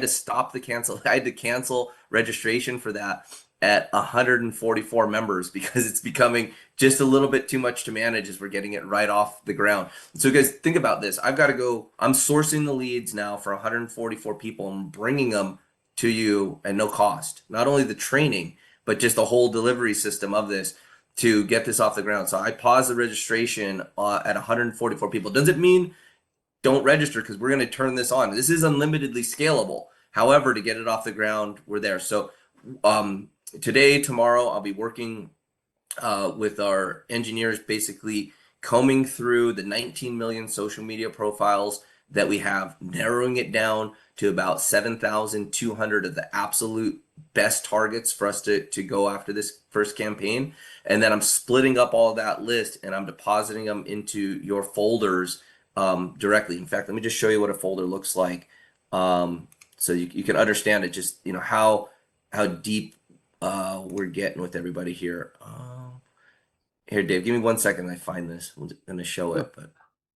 stop the cancel. I had to cancel registration for that at 144 members because it's becoming just a little bit too much to manage as we're getting it right off the ground. So guys, think about this. I'm sourcing the leads now for 144 people and bringing them to you at no cost. Not only the training, but just the whole delivery system of this to get this off the ground. So I paused the registration at 144 people. Doesn't mean don't register, because we're going to turn this on. This is unlimitedly scalable. However, to get it off the ground, we're there. So today, tomorrow, I'll be working with our engineers, basically combing through the 19 million social media profiles that we have, narrowing it down to about 7,200 of the absolute best targets for us to go after this first campaign. And then I'm splitting up all of that list and I'm depositing them into your folders directly. In fact, let me just show you what a folder looks like, so you can understand it, just how deep we're getting with everybody here. Here, Dave, give me 1 second. I find this. I'm going to show it, but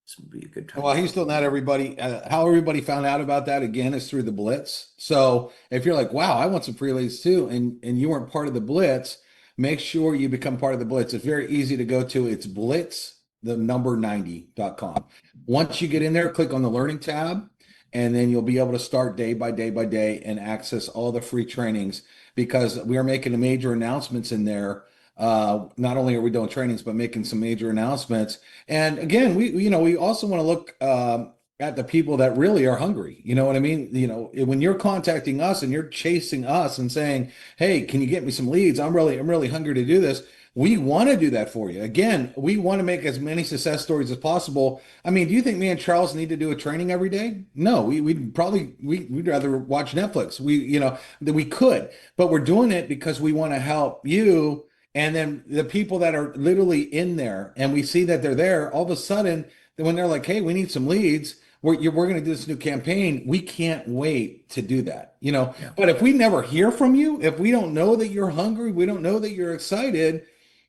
This would be a good time Well, for he's a still poll. not everybody. How everybody found out about that again is through the Blitz. So if you're like, wow, I want some free leads too, and you weren't part of the Blitz, make sure you become part of the Blitz. It's very easy to go to. It's blitz, the number 90.com. Once you get in there, click on the learning tab, and then you'll be able to start day by day by day and access all the free trainings because we are making major announcements in there. Not only are we doing trainings, but making some major announcements. And again, we also want to look at the people that really are hungry. You know what I mean? When you're contacting us and you're chasing us and saying, "Hey, can you get me some leads? I'm really hungry to do this." We want to do that for you. Again, we want to make as many success stories as possible. I mean, do you think me and Charles need to do a training every day? No, we'd rather watch Netflix. That we could, but we're doing it because we want to help you. And then the people that are literally in there and we see that they're there, all of a sudden, then when they're like, hey, we need some leads, we're going to do this new campaign. We can't wait to do that, Yeah. But if we never hear from you, if we don't know that you're hungry, we don't know that you're excited,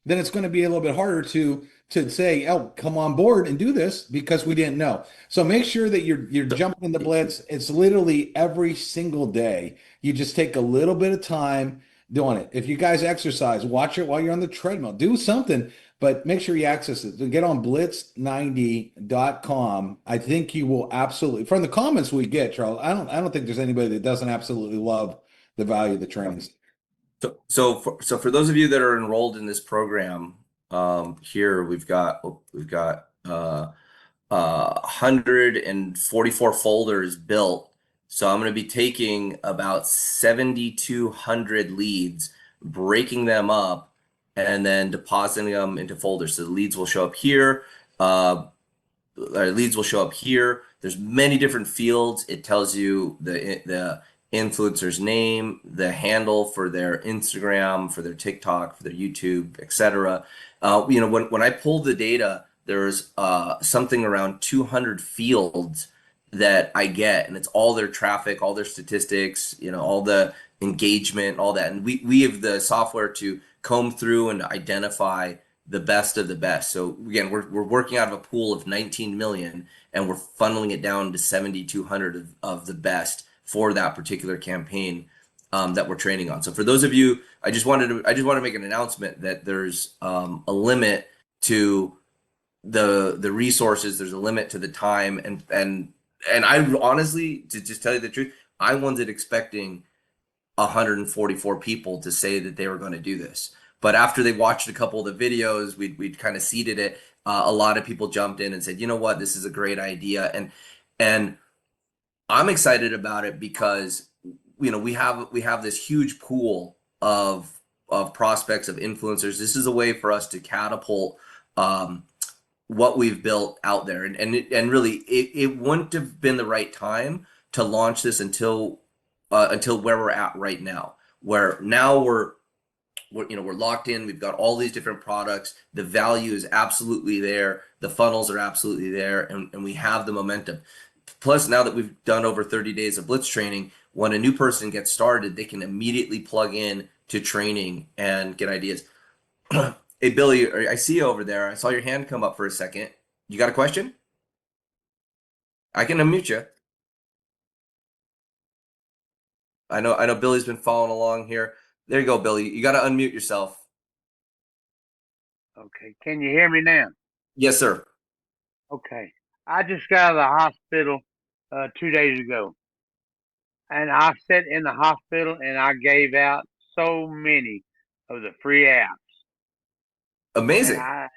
then it's going to be a little bit harder to say, oh, come on board and do this because we didn't know. So make sure that you're So, jumping in the Blitz. It's literally every single day. You just take a little bit of time doing it. If you guys exercise, watch it while you're on the treadmill. Do something, but make sure you access it. Get on blitz90.com. I think you will absolutely, from the comments we get, Charles, I don't think there's anybody that doesn't absolutely love the value of the trainings. so for those of you that are enrolled in this program, here we've got 144 folders built. So I'm going to be taking about 7,200 leads, breaking them up, and then depositing them into folders. So the leads will show up here. Uh, Leads will show up here. There's many different fields. It tells you the influencer's name, the handle for their Instagram, for their TikTok, for their YouTube, etc. When I pulled the data, there's something around 200 fields that I get, and it's all their traffic, all their statistics, all the engagement, all that. And we have the software to comb through and identify the best of the best. So again, we're working out of a pool of 19 million and we're funneling it down to 7,200 of the best for that particular campaign that we're training on. So for those of you, I just want to make an announcement that there's a limit to the resources. There's a limit to the time, and I honestly, to just tell you the truth, I wasn't expecting 144 people to say that they were going to do this. But after they watched a couple of the videos, we'd kind of seeded it. A lot of people jumped in and said, you know what, this is a great idea, and I'm excited about it because we have this huge pool of prospects, of influencers. This is a way for us to catapult what we've built out there, and really it wouldn't have been the right time to launch this until where we're at right now, where now we're locked in. We've got all these different products. The value is absolutely there. The funnels are absolutely there, and we have the momentum. Plus, now that we've done over 30 days of blitz training, when a new person gets started, they can immediately plug in to training and get ideas. Hey, Billy, I see you over there. I saw your hand come up for a second. You got a question? I can unmute you. I know Billy's been following along here. There you go, Billy. You got to unmute yourself. Okay, can you hear me now? Yes, sir. Okay, I just got out of the hospital 2 days ago, and I sat in the hospital and I gave out so many of the free apps, and Amazing. I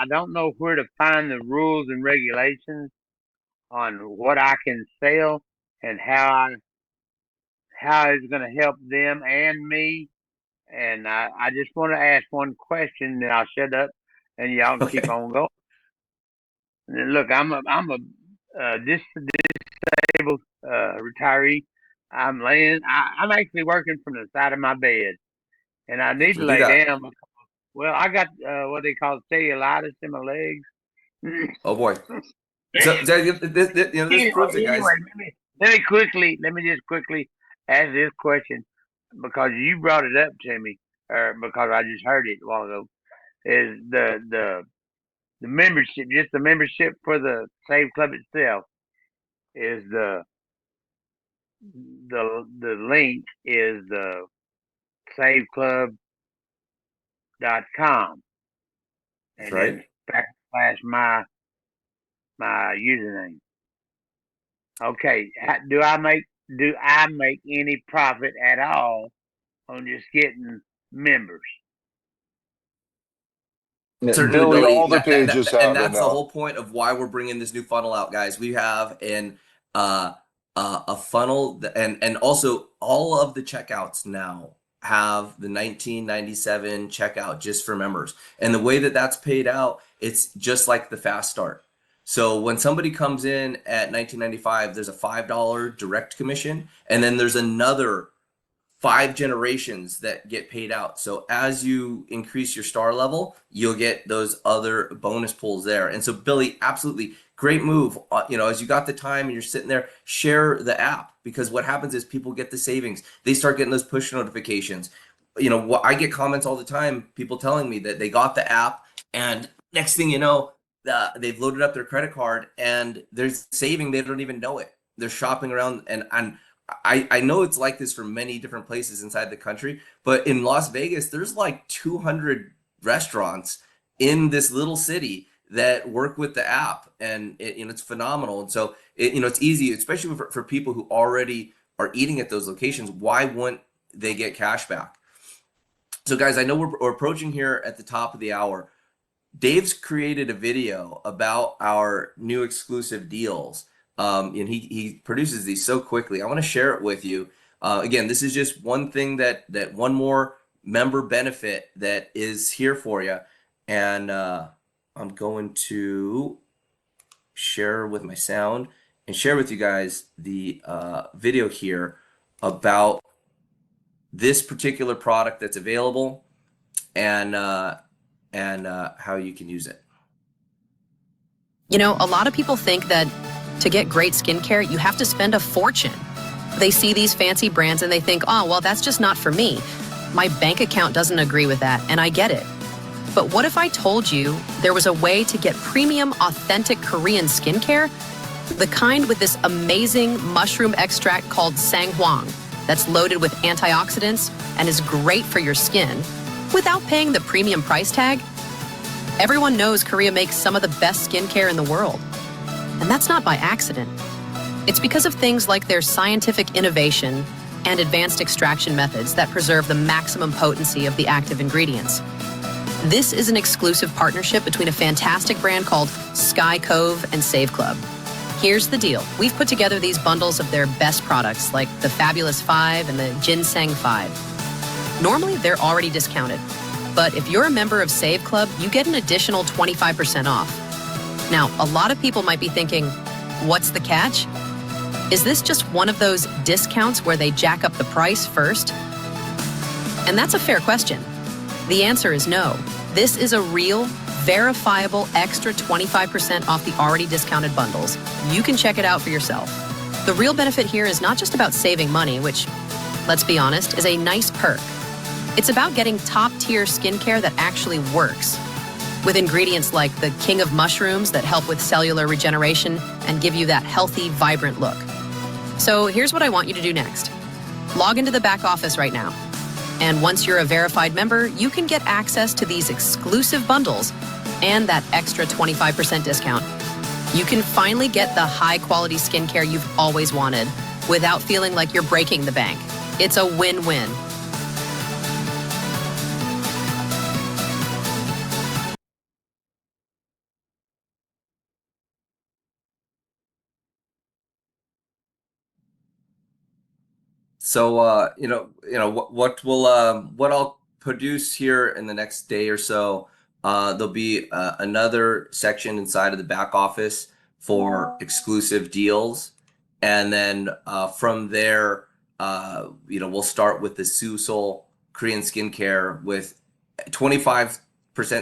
don't know where to find the rules and regulations on what I can sell and how it's going to help them and me. And I just want to ask one question, then I'll shut up, and y'all can keep Okay. on going. Look, I'm a disabled retiree. I'm actually working from the side of my bed, and I You need to can do lay that. down. Well, I got what they call cellulitis in my legs. Oh boy. This proves it, Anyway, guys. let me just quickly ask this question because you brought it up to me, or because I just heard it a while ago. Is the membership, just the membership for the Save Club itself is the link is the saveclub.com, That's and right. then backslash my username. Okay, do I make any profit at all on just getting members? Yeah, Certainly, Billy, Billy. all the pages And have it that's the now. whole point of why we're bringing this new funnel out, guys. We have uh, a funnel, and also all of the checkouts now have the 1997 checkout just for members. And the way that that's paid out, it's just like the fast start. So when somebody comes in at 1995, there's a $5 direct commission, and then there's another 5 generations that get paid out. So as you increase your star level, you'll get those other bonus pools there. And so Billy, absolutely great move. As you got the time and you're sitting there, share the app, because what happens is people get the savings. They start getting those push notifications. I get comments all the time, people telling me that they got the app and next thing you know, they've loaded up their credit card and they're saving. They don't even know it. They're shopping around, and I know it's like this for many different places inside the country, but in Las Vegas, there's like 200 restaurants in this little city that work with the app, and it's phenomenal. And so it's easy, especially for people who already are eating at those locations. Why wouldn't they get cash back? So guys, I know we're approaching here at the top of the hour. Dave's created a video about our new exclusive deals. And he produces these so quickly. I want to share it with you. Again, this is just one thing that one more member benefit that is here for you. And I'm going to share with my sound and share with you guys the video here about this particular product that's available and how you can use it. A lot of people think that to get great skincare, you have to spend a fortune. They see these fancy brands and they think, oh, well, that's just not for me. My bank account doesn't agree with that, and I get it. But what if I told you there was a way to get premium, authentic Korean skincare? The kind with this amazing mushroom extract called sanghwang that's loaded with antioxidants and is great for your skin without paying the premium price tag? Everyone knows Korea makes some of the best skincare in the world. And that's not by accident. It's because of things like their scientific innovation and advanced extraction methods that preserve the maximum potency of the active ingredients. This is an exclusive partnership between a fantastic brand called Sky Cove and Save Club. Here's the deal. We've put together these bundles of their best products like the Fabulous 5 and the Ginseng 5. Normally, they're already discounted. But if you're a member of Save Club, you get an additional 25% off. Now, a lot of people might be thinking, what's the catch? Is this just one of those discounts where they jack up the price first? And that's a fair question. The answer is no. This is a real, verifiable extra 25% off the already discounted bundles. You can check it out for yourself. The real benefit here is not just about saving money, which, let's be honest, is a nice perk. It's about getting top-tier skincare that actually works, with ingredients like the king of mushrooms that help with cellular regeneration and give you that healthy, vibrant look. So here's what I want you to do next. Log into the back office right now. And once you're a verified member, you can get access to these exclusive bundles and that extra 25% discount. You can finally get the high-quality skincare you've always wanted without feeling like you're breaking the bank. It's a win-win. So what I'll produce here in the next day or so, there'll be another section inside of the back office for exclusive deals, and then from there, we'll start with the Susol Korean skincare with 25%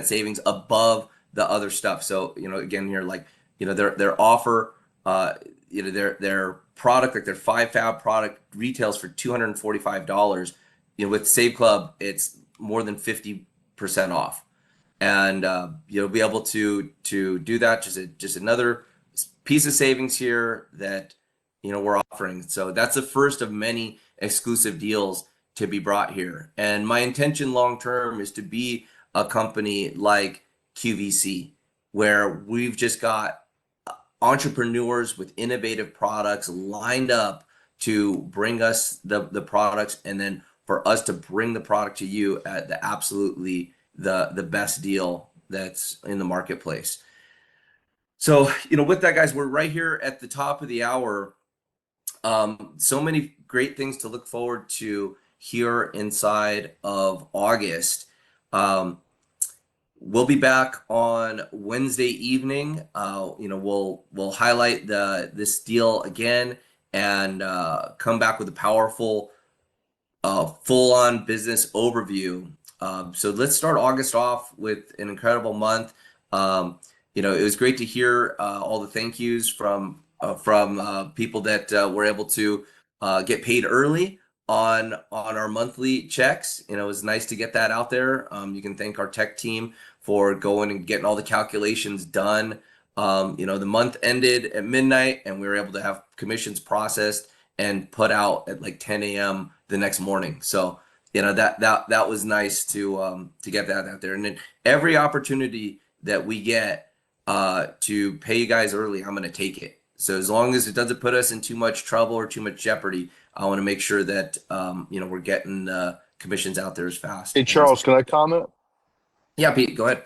savings above the other stuff. So again here, like their offer, their product, like their 5 fab product, retails for $245. With Save Club, it's more than 50% off. and you'll be able to do that. Just another piece of savings here that we're offering. So that's the first of many exclusive deals to be brought here. And my intention long term is to be a company like QVC, where we've just got entrepreneurs with innovative products lined up to bring us the products, and then for us to bring the product to you at the absolutely the best deal that's in the marketplace. So, with that, guys, we're right here at the top of the hour. So many great things to look forward to here inside of August. We'll be back on Wednesday evening. We'll highlight this deal again, and come back with a powerful, full-on business overview. So let's start August off with an incredible month. It was great to hear all the thank yous from people that were able to get paid early on our monthly checks. It was nice to get that out there. You can thank our tech team for going and getting all the calculations done. The month ended at midnight, and we were able to have commissions processed and put out at like 10 a.m. the next morning. So that was nice to get that out there. And then every opportunity that we get to pay you guys early, I'm going to take it. So as long as it doesn't put us in too much trouble or too much jeopardy, I want to make sure that we're getting commissions out there as fast. Hey, Charles, can I comment? Yeah, Pete, go ahead.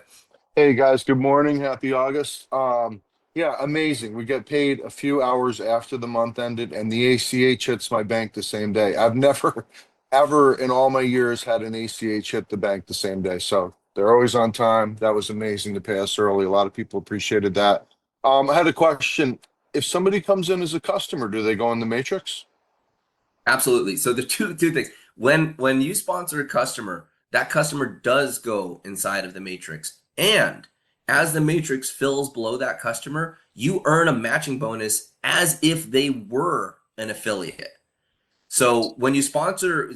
Hey guys, good morning. Happy August. Yeah, amazing. We get paid a few hours after the month ended, and the ACH hits my bank the same day. I've never, ever in all my years had an ACH hit the bank the same day. So they're always on time. That was amazing to pay us early. A lot of people appreciated that. I had a question. If somebody comes in as a customer, do they go in the matrix? Absolutely. So the two things. When you sponsor a customer, that customer does go inside of the matrix. And as the matrix fills below that customer, you earn a matching bonus as if they were an affiliate. So when you sponsor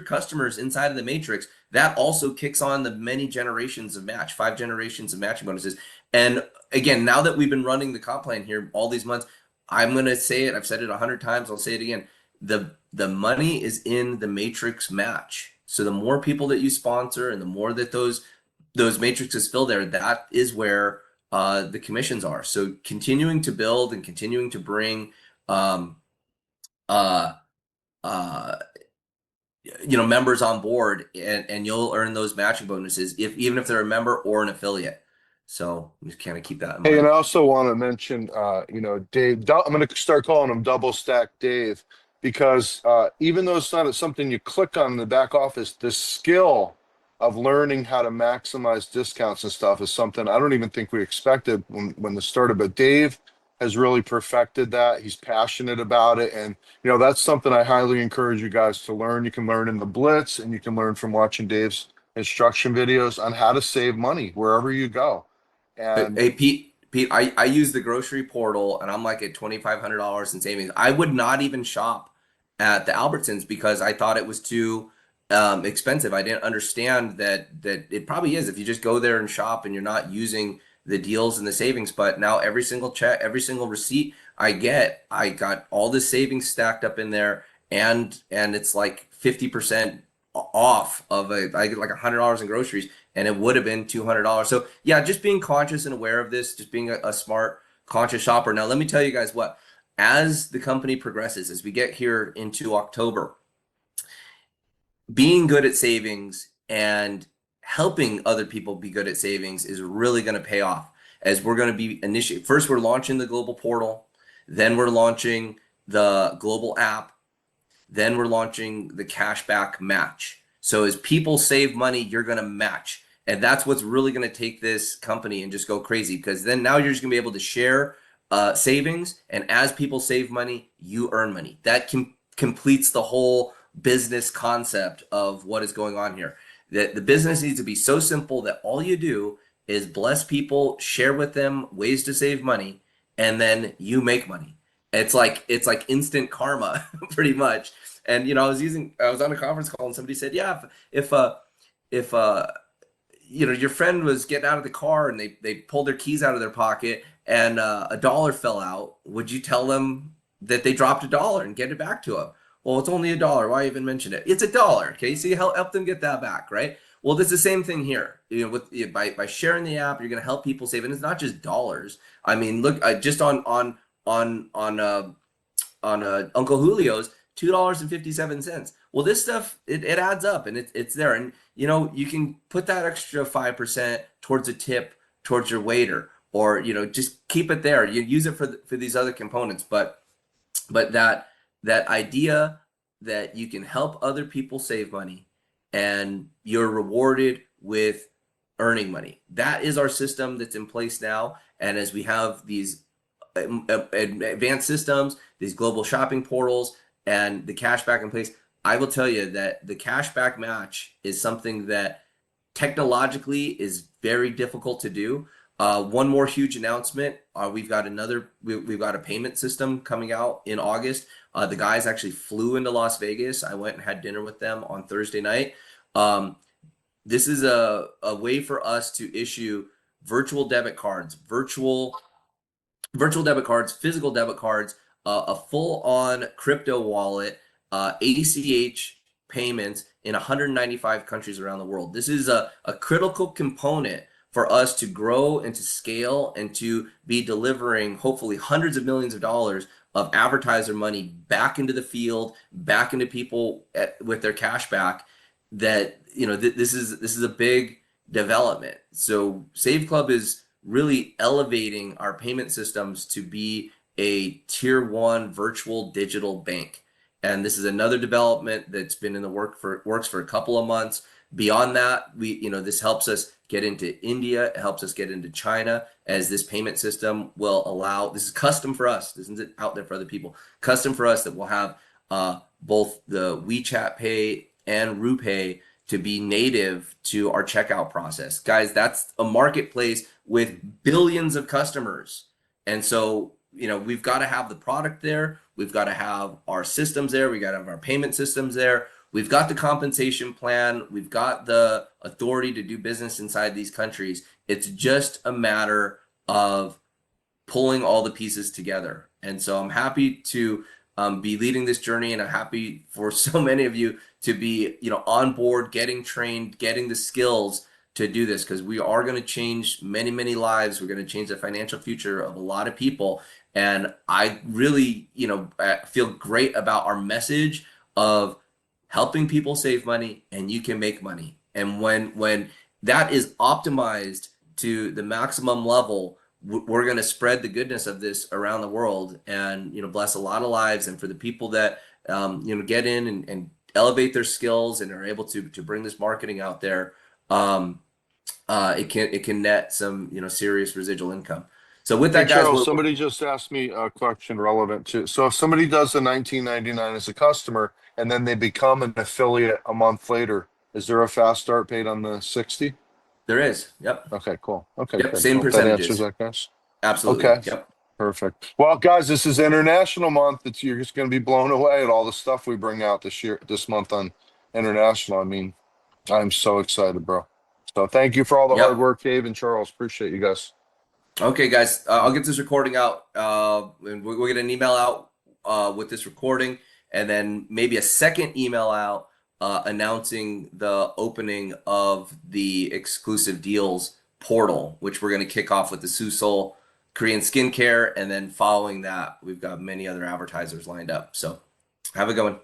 customers inside of the matrix, that also kicks on the many generations of match, 5 generations of matching bonuses. And again, now that we've been running the comp plan here all these months, I'm going to say it. I've said it 100 times. I'll say it again. The money is in the matrix match. So the more people that you sponsor and the more that those matrices fill there, that is where the commissions are. So continuing to build and continuing to bring members on board, and you'll earn those matching bonuses even if they're a member or an affiliate. So we just kind of keep that in mind. Hey, and I also want to mention, Dave, I'm going to start calling him Double Stack Dave, because even though it's not something you click on in the back office, the skill of learning how to maximize discounts and stuff is something I don't even think we expected when this started. But Dave has really perfected that. He's passionate about it. And, that's something I highly encourage you guys to learn. You can learn in the Blitz, and you can learn from watching Dave's instruction videos on how to save money wherever you go. And Hey, Pete, I use the grocery portal, and I'm like at $2,500 in savings. I would not even shop at the Albertsons because I thought it was too expensive. I didn't understand that it probably is if you just go there and shop and you're not using the deals and the savings. But now every single check, every single receipt I got all the savings stacked up in there, and it's like 50% off of I get like $100 in groceries, and it would have been $200. So yeah, just being conscious and aware of this, just being a smart, conscious shopper. Now let me tell you guys what, as the company progresses, as we get here into October, being good at savings and helping other people be good at savings is really going to pay off, as we're going to be first we're launching the global portal, then we're launching the global app, then we're launching the cashback match. So as people save money, you're going to match. And that's what's really going to take this company and just go crazy, because then now you're just going to be able to share savings. And as people save money, you earn money. That completes the whole business concept of what is going on here. That the business needs to be so simple that all you do is bless people, share with them ways to save money, and then you make money. It's like instant karma, pretty much. And I was on a conference call, and somebody said, yeah, if your friend was getting out of the car and they pulled their keys out of their pocket and a dollar fell out, would you tell them that they dropped a dollar and get it back to them? Well, it's only a dollar. Why even mention it? It's a dollar. Okay, so you help them get that back, right? Well, it's the same thing here. By sharing the app, you're going to help people save, and it's not just dollars. I mean, look, just on Uncle Julio's, $2.57. Well, this stuff it adds up and it's there, and you can put that extra 5% towards a tip towards your waiter, or just keep it there. You use it for these other components, but that idea that you can help other people save money and you're rewarded with earning money. That is our system that's in place now, and as we have these advanced systems, these global shopping portals, and the cashback in place, I will tell you that the cashback match is something that technologically is very difficult to do. One more huge announcement: we've got a payment system coming out in August. The guys actually flew into Las Vegas. I went and had dinner with them on Thursday night. This is a way for us to issue virtual debit cards, physical debit cards, a full-on crypto wallet, ACH payments in 195 countries around the world. This is a critical component for us to grow and to scale and to be delivering hopefully hundreds of millions of dollars of advertiser money back into the field, back into people with their cash back. That this is a big development. So Save Club is really elevating our payment systems to be a tier 1 virtual digital bank. And this is another development that's been in the works for a couple of months. Beyond that, this helps us get into India, it helps us get into China, as this payment system will allow. This is custom for us. This isn't out there for other people. Custom for us, that we'll have both the WeChat Pay and RuPay to be native to our checkout process. Guys, that's a marketplace with billions of customers. And so, we've got to have the product there. We've got to have our systems there. We got to have our payment systems there. We've got the compensation plan. We've got the authority to do business inside these countries. It's just a matter of pulling all the pieces together. And so I'm happy to be leading this journey, and I'm happy for so many of you to be on board, getting trained, getting the skills to do this, because we are going to change many lives. We're going to change the financial future of a lot of people, and I really feel great about our message of helping people save money, and you can make money. And when that is optimized to the maximum level, we're going to spread the goodness of this around the world, and bless a lot of lives. And for the people that get in and elevate their skills and are able to bring this marketing out there, it can net some serious residual income. So with that, Hey, guys, Charles, somebody just asked me a question relevant to. So if somebody does the $19.99 as a customer and then they become an affiliate a month later, is there a fast start paid on the 60? there is. Yep. Okay, cool. Okay, Yep. good. Same Well, that answers percentages. that, guys. Absolutely. Okay. Yep. Perfect. Well, guys, this is International Month. You're just going to be blown away at all the stuff we bring out this month on International. I mean, I'm so excited, bro. So thank you for all the hard Yep. work, Dave and Charles. Appreciate you guys. Okay, guys, I'll get this recording out, and we'll get an email out with this recording, and then maybe a second email out announcing the opening of the exclusive deals portal, which we're going to kick off with the Susol Korean skincare, and then following that, we've got many other advertisers lined up. So have a good one.